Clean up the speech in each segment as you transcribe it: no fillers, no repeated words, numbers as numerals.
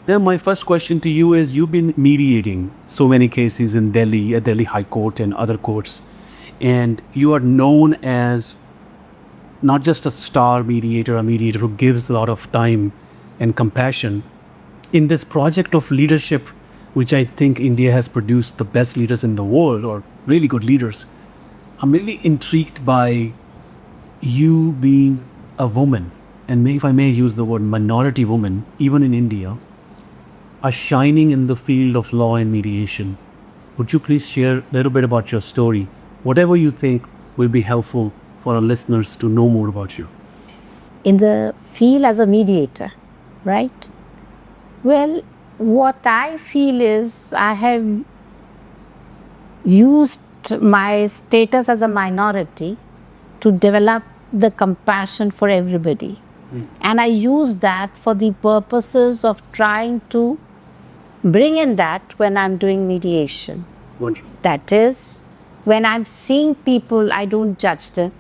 Then my first question to you is, you've been mediating so many cases in Delhi, at Delhi High Court and other courts, and you are known as not just a star mediator, a mediator who gives a lot of time and compassion. In this project of leadership, which I think India has produced the best leaders in the world, or really good leaders, I'm really intrigued by you being a woman, and if I may use the word minority woman, even in India, are shining in the field of law and mediation. Would you please share a little bit about your story? Whatever you think will be helpful for our listeners to know more about you. In the field as a mediator, right? Well, what I feel is I have used my status as a minority to develop the compassion for everybody. And I use that for the purposes of trying to bring in that when I'm doing mediation. Wonderful. That is, when I'm seeing people, I don't judge them.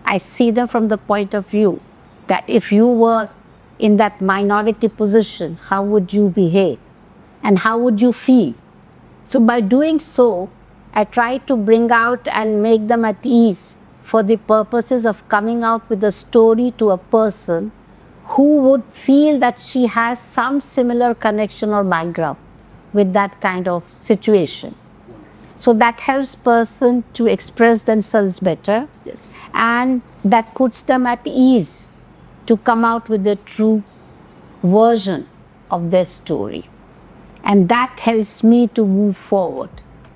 I see them from the point of view that if you were in that minority position, how would you behave? And how would you feel? So by doing so, I try to bring out and make them at ease for the purposes of coming out with a story to a person who would feel that she has some similar connection or background with that kind of situation. So that helps person to express themselves better. Yes. And that puts them at ease to come out with the true version of their story. And that helps me to move forward.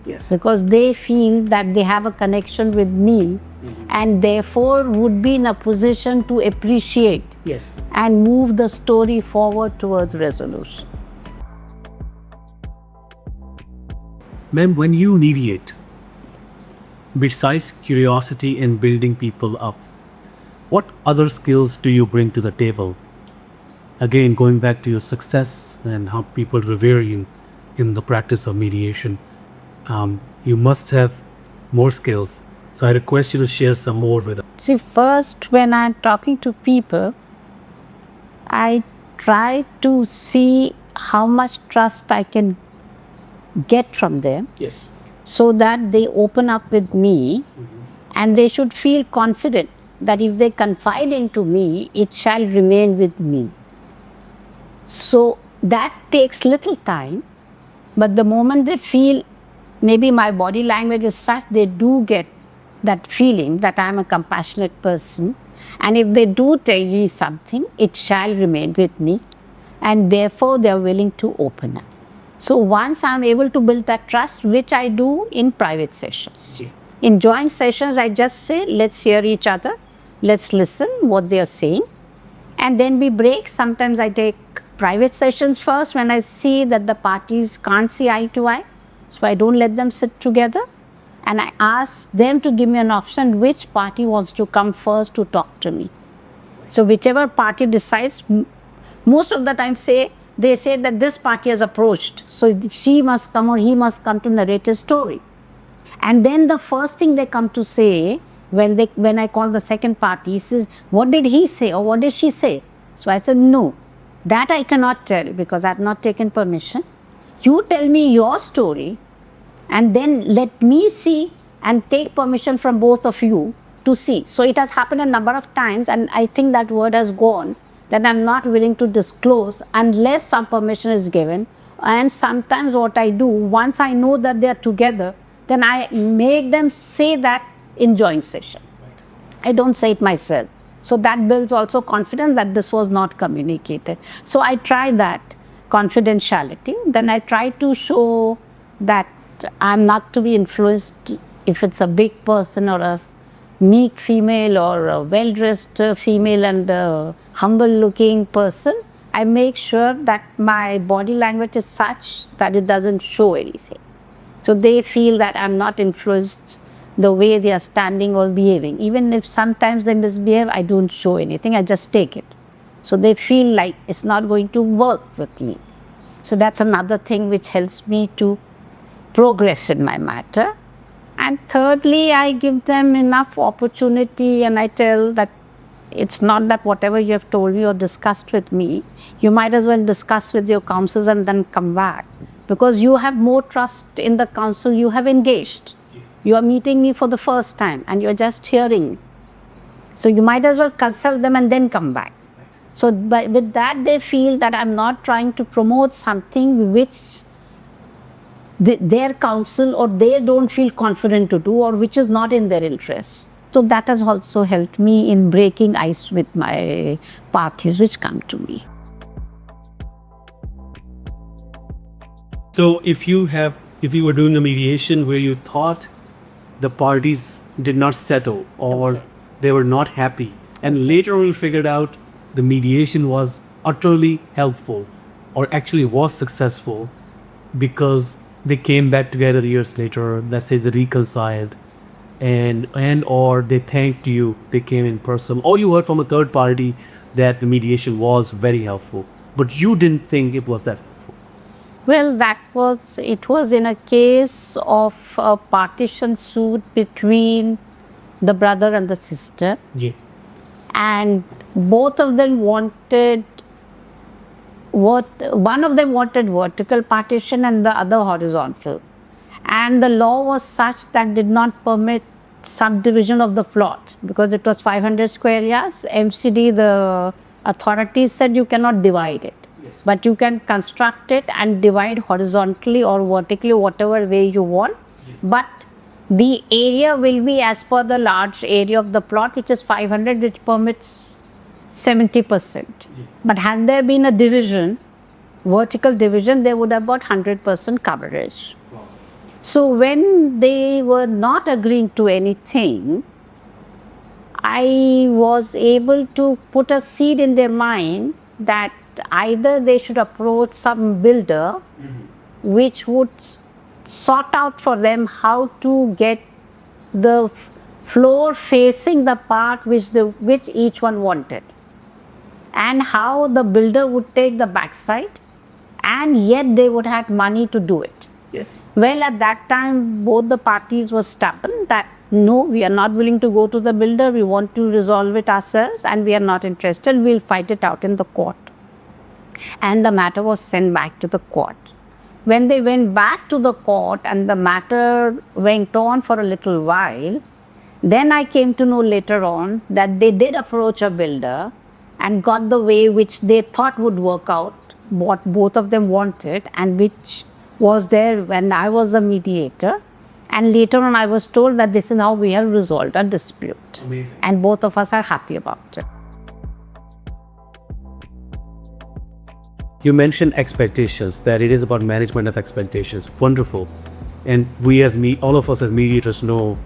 Yes. Because they feel that they have a connection with me, and therefore would be in a position to appreciate Yes. and move the story forward towards resolution. Ma'am, when you mediate, besides curiosity in building people up, what other skills do you bring to the table? Again, going back to your success and how people revere you in the practice of mediation, you must have more skills. So I request you to share some more with us. See, first, when I'm talking to people, I try to see how much trust I can get from them, Yes. so that they open up with me, and they should feel confident that if they confide into me, it shall remain with me. So that takes little time, but the moment they feel, maybe my body language is such, they do get that feeling that I'm a compassionate person, and if they do tell me something, it shall remain with me, and therefore they are willing to open up. So once I'm able to build that trust, which I do in private sessions. In joint sessions, I just say, let's hear each other, let's listen what they are saying, and then we break. Sometimes I take private sessions first when I see that the parties can't see eye to eye. So I don't let them sit together, and I ask them to give me an option which party wants to come first to talk to me. So whichever party decides, most of the time they say that this party has approached, so she must come or he must come to narrate a story. And then the first thing they come to say when I call the second party is, what did he say or what did she say? So I said, no, that I cannot tell because I have not taken permission. You tell me your story, and then let me see and take permission from both of you to see. So it has happened a number of times, and I think that word has gone, that I'm not willing to disclose unless some permission is given. And sometimes what I do, once I know that they are together, then I make them say that in joint session. I don't say it myself. So that builds also confidence that this was not communicated. So I try that confidentiality. Then I try to show that I'm not to be influenced if it's a big person or a meek female or a well-dressed female and a humble-looking person. I make sure that my body language is such that it doesn't show anything. So they feel that I'm not influenced the way they are standing or behaving. Even if sometimes they misbehave, I don't show anything, I just take it. So they feel like it's not going to work with me. So that's another thing which helps me to progress in my matter. And thirdly, I give them enough opportunity, and I tell that it's not that whatever you have told me or discussed with me, you might as well discuss with your counsels and then come back. Because you have more trust in the counsel you have engaged. You are meeting me for the first time and you're just hearing. So you might as well consult them and then come back. So with that, they feel that I'm not trying to promote something which their counsel or they don't feel confident to do, or which is not in their interest. So that has also helped me in breaking ice with my parties which come to me. So if you were doing a mediation where you thought the parties did not settle or they were not happy, and later on you figured out the mediation was utterly helpful or actually was successful because they came back together years later, let's say they reconciled, and or they thanked you, they came in person, or you heard from a third party that the mediation was very helpful, but you didn't think it was that helpful. Well, it was in a case of a partition suit between the brother and the sister. Yeah. And both of them wanted one of them wanted vertical partition and the other horizontal. And the law was such that did not permit subdivision of the plot because it was 500 square yards. MCD, the authorities said you cannot divide it. Yes. But you can construct it and divide horizontally or vertically, whatever way you want. Yeah. But the area will be as per the large area of the plot, which is 500, which permits 70%. Yeah. But had there been a division, vertical division, they would have got 100% coverage. Wow. So when they were not agreeing to anything, I was able to put a seed in their mind that either they should approach some builder which would sort out for them how to get the floor facing the part which each one wanted, and how the builder would take the backside, and yet they would have money to do it. Yes. Well, at that time, both the parties were stubborn that no, we are not willing to go to the builder, we want to resolve it ourselves and we are not interested, we'll fight it out in the court. And the matter was sent back to the court. When they went back to the court and the matter went on for a little while, then I came to know later on that they did approach a builder and got the way which they thought would work out, what both of them wanted, and which was there when I was the mediator. And later on I was told that this is how we have resolved a dispute. Amazing. And both of us are happy about it. You mentioned expectations, that it is about management of expectations. Wonderful. And all of us as mediators know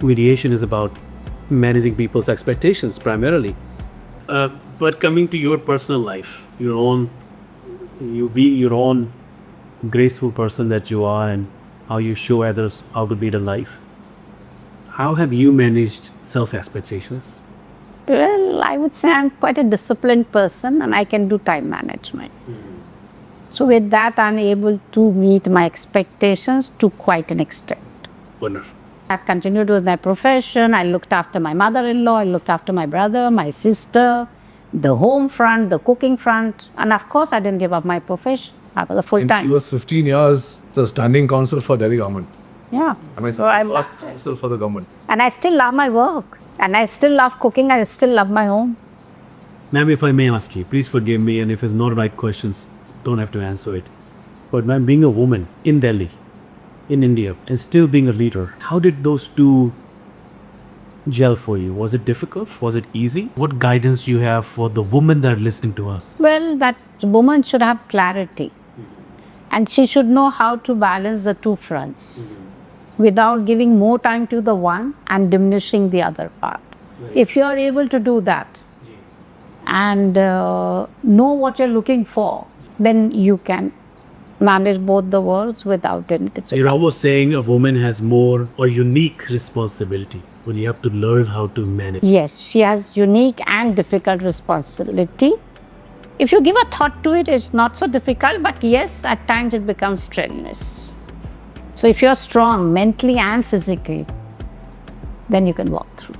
mediation is about managing people's expectations primarily. But coming to your personal life, you be your own graceful person that you are, and how you show others how to lead a life. How have you managed self-expectations? Well, I would say I'm quite a disciplined person and I can do time management. So with that, I'm able to meet my expectations to quite an extent. Wonderful. I've continued with my profession. I looked after my mother-in-law, I looked after my brother, my sister, the home front, the cooking front, and of course, I didn't give up my profession. I was a full-time. And she was 15 years the standing counsel for Delhi government. Yeah. I mean, So I'm first counsel for the government. And I still love my work. And I still love cooking. I still love my home. Ma'am, if I may ask you, please forgive me, and if it's not right questions, don't have to answer it. But ma'am, being a woman in Delhi, in India, and still being a leader, how did those two gel for you? Was it difficult? Was it easy? What guidance do you have for the women that are listening to us? Well, that woman should have clarity. And she should know how to balance the two fronts without giving more time to the one and diminishing the other part. If you are able to do that and know what you're looking for, then you can manage both the worlds without anything. So you're almost saying a woman has more or unique responsibility when you have to learn how to manage. Yes, she has unique and difficult responsibility. If you give a thought to it, it's not so difficult, but yes, at times it becomes strenuous. So if you're strong mentally and physically, then you can walk through.